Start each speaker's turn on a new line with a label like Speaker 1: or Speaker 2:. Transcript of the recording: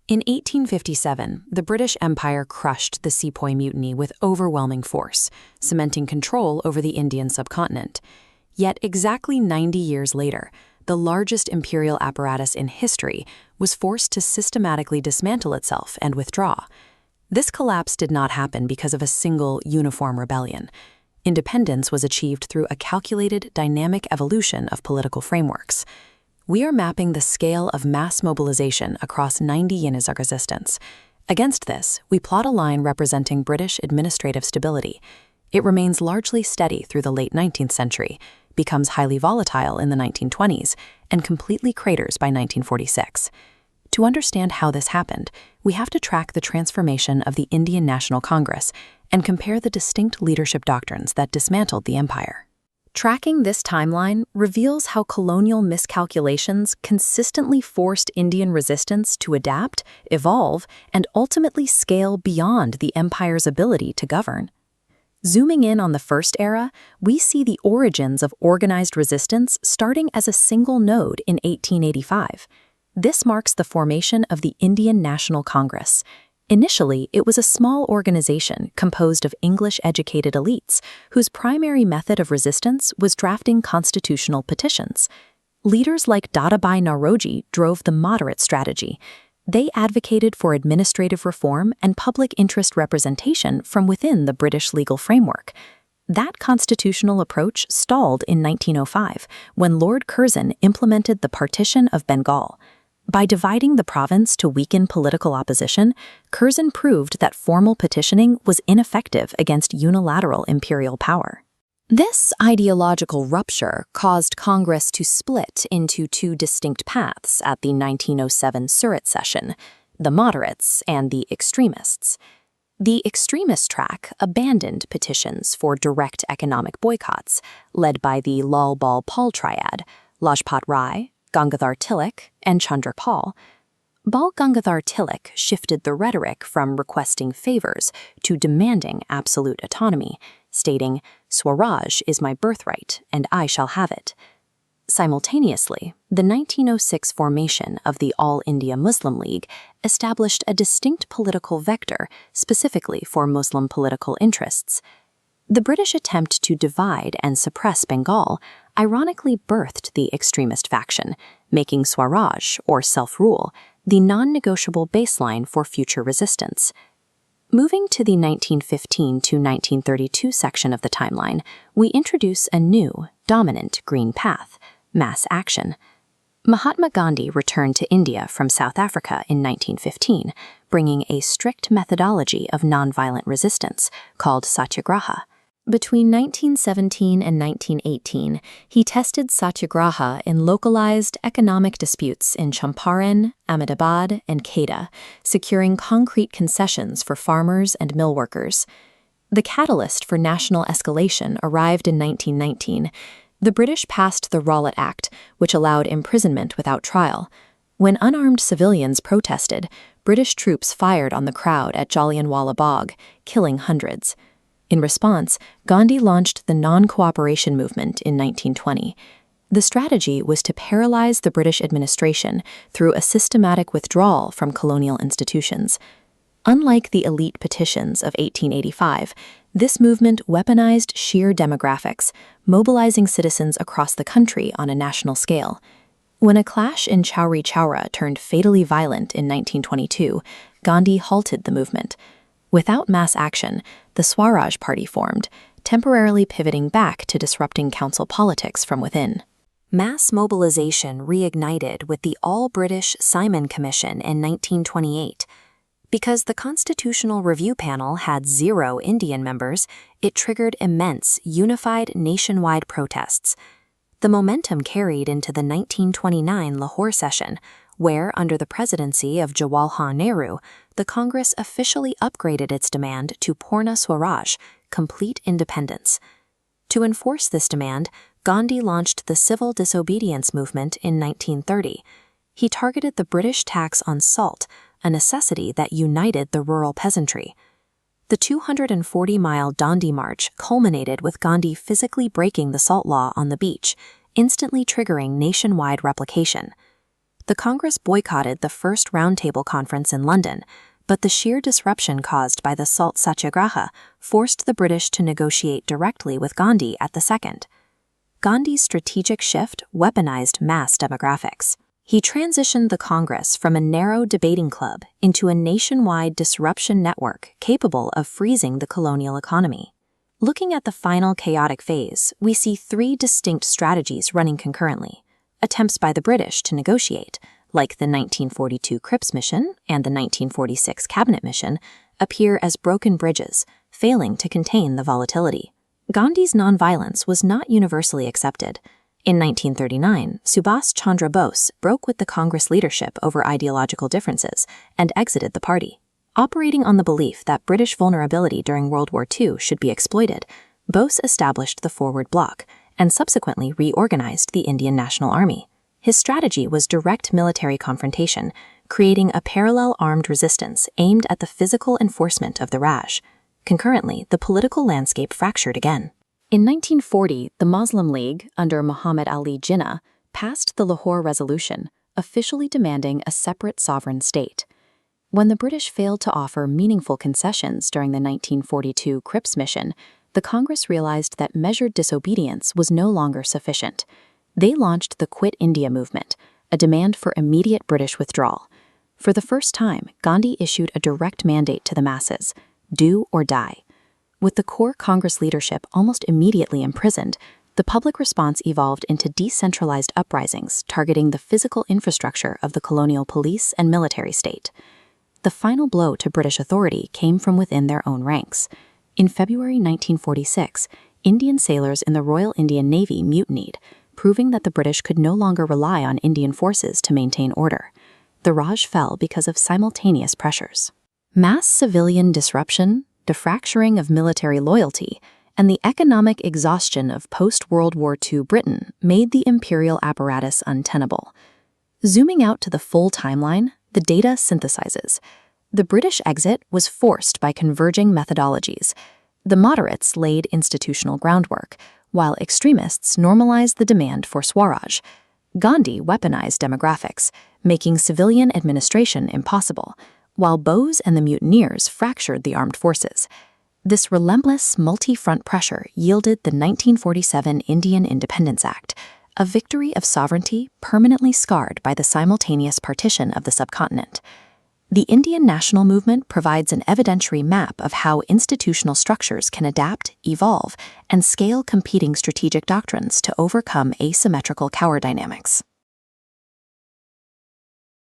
Speaker 1: In 1857, the British Empire crushed the Sepoy Mutiny with overwhelming force, cementing control over the Indian subcontinent. Yet exactly 90 years later, the largest imperial apparatus in history was forced to systematically dismantle itself and withdraw. This collapse did not happen because of a single, uniform rebellion. Independence was achieved through a calculated, dynamic evolution of political frameworks. We are mapping the scale of mass mobilization across 90 years of resistance. Against this, we plot a line representing British administrative stability. It remains largely steady through the late 19th century, becomes highly volatile in the 1920s, and completely craters by 1946. To understand how this happened, we have to track the transformation of the Indian National Congress and compare the distinct leadership doctrines that dismantled the empire. Tracking this timeline reveals how colonial miscalculations consistently forced Indian resistance to adapt, evolve, and ultimately scale beyond the empire's ability to govern. Zooming in on the first era, we see the origins of organized resistance starting as a single node in 1885. This marks the formation of the Indian National Congress. Initially, it was a small organization composed of English-educated elites whose primary method of resistance was drafting constitutional petitions. Leaders like Dadabhai Naoroji drove the moderate strategy. They advocated for administrative reform and public interest representation from within the British legal framework. That constitutional approach stalled in 1905 when Lord Curzon implemented the Partition of Bengal. By dividing the province to weaken political opposition, Curzon proved that formal petitioning was ineffective against unilateral imperial power. This ideological rupture caused Congress to split into two distinct paths at the 1907 Surat session, the moderates and the extremists. The extremist track abandoned petitions for direct economic boycotts, led by the Lal Bal Paul triad, Lajpat Rai, Gangadhar Tilak, and Chandra Pal. Bal Gangadhar Tilak shifted the rhetoric from requesting favors to demanding absolute autonomy, stating, "Swaraj is my birthright, and I shall have it." Simultaneously, the 1906 formation of the All India Muslim League established a distinct political vector specifically for Muslim political interests. The British attempt to divide and suppress Bengal ironically birthed the extremist faction, making Swaraj, or self-rule, the non-negotiable baseline for future resistance. Moving to the 1915 to 1932 section of the timeline, we introduce a new, dominant green path, mass action. Mahatma Gandhi returned to India from South Africa in 1915, bringing a strict methodology of nonviolent resistance called satyagraha. Between 1917 and 1918, he tested satyagraha in localized economic disputes in Champaran, Ahmedabad, and Kedah, securing concrete concessions for farmers and mill workers. The catalyst for national escalation arrived in 1919. The British passed the Rowlatt Act, which allowed imprisonment without trial. When unarmed civilians protested, British troops fired on the crowd at Jallianwala Bagh, killing hundreds. In response, Gandhi launched the non-cooperation movement in 1920. The strategy was to paralyze the British administration through a systematic withdrawal from colonial institutions. Unlike the elite petitions of 1885, this movement weaponized sheer demographics, mobilizing citizens across the country on a national scale. When a clash in Chowri Chowra turned fatally violent in 1922, Gandhi halted the movement. Without mass action, the Swaraj Party formed, temporarily pivoting back to disrupting council politics from within. Mass mobilization reignited with the All-British Simon Commission in 1928. Because the Constitutional Review Panel had 0 Indian members, it triggered immense, unified nationwide protests. The momentum carried into the 1929 Lahore session, where, under the presidency of Jawaharlal Nehru, the Congress officially upgraded its demand to Purna Swaraj, complete independence. To enforce this demand, Gandhi launched the civil disobedience movement in 1930. He targeted the British tax on salt, a necessity that united the rural peasantry. The 240-mile Dandi March culminated with Gandhi physically breaking the salt law on the beach, instantly triggering nationwide replication. The Congress boycotted the first Roundtable Conference in London, but the sheer disruption caused by the Salt Satyagraha forced the British to negotiate directly with Gandhi at the second. Gandhi's strategic shift weaponized mass demographics. He transitioned the Congress from a narrow debating club into a nationwide disruption network capable of freezing the colonial economy. Looking at the final chaotic phase, we see three distinct strategies running concurrently. Attempts by the British to negotiate, like the 1942 Cripps mission and the 1946 Cabinet mission, appear as broken bridges, failing to contain the volatility. Gandhi's nonviolence was not universally accepted. In 1939, Subhas Chandra Bose broke with the Congress leadership over ideological differences and exited the party. Operating on the belief that British vulnerability during World War II should be exploited, Bose established the Forward Bloc and subsequently reorganized the Indian National Army. His strategy was direct military confrontation, creating a parallel armed resistance aimed at the physical enforcement of the Raj. Concurrently, the political landscape fractured again. In 1940, the Muslim League, under Muhammad Ali Jinnah, passed the Lahore Resolution, officially demanding a separate sovereign state. When the British failed to offer meaningful concessions during the 1942 Cripps mission, the Congress realized that measured disobedience was no longer sufficient. They launched the Quit India movement, a demand for immediate British withdrawal. For the first time, Gandhi issued a direct mandate to the masses: do or die. With the core Congress leadership almost immediately imprisoned, the public response evolved into decentralized uprisings targeting the physical infrastructure of the colonial police and military state. The final blow to British authority came from within their own ranks. In February 1946, Indian sailors in the Royal Indian Navy mutinied, proving that the British could no longer rely on Indian forces to maintain order. The Raj fell because of simultaneous pressures. Mass civilian disruption, the fracturing of military loyalty, and the economic exhaustion of post-World War II Britain made the imperial apparatus untenable. Zooming out to the full timeline, the data synthesizes. The British exit was forced by converging methodologies. The moderates laid institutional groundwork, while extremists normalized the demand for Swaraj. Gandhi weaponized demographics, making civilian administration impossible, while Bose and the mutineers fractured the armed forces. This relentless, multi-front pressure yielded the 1947 Indian Independence Act, a victory of sovereignty permanently scarred by the simultaneous partition of the subcontinent. The Indian national movement provides an evidentiary map of how institutional structures can adapt, evolve, and scale competing strategic doctrines to overcome asymmetrical power dynamics.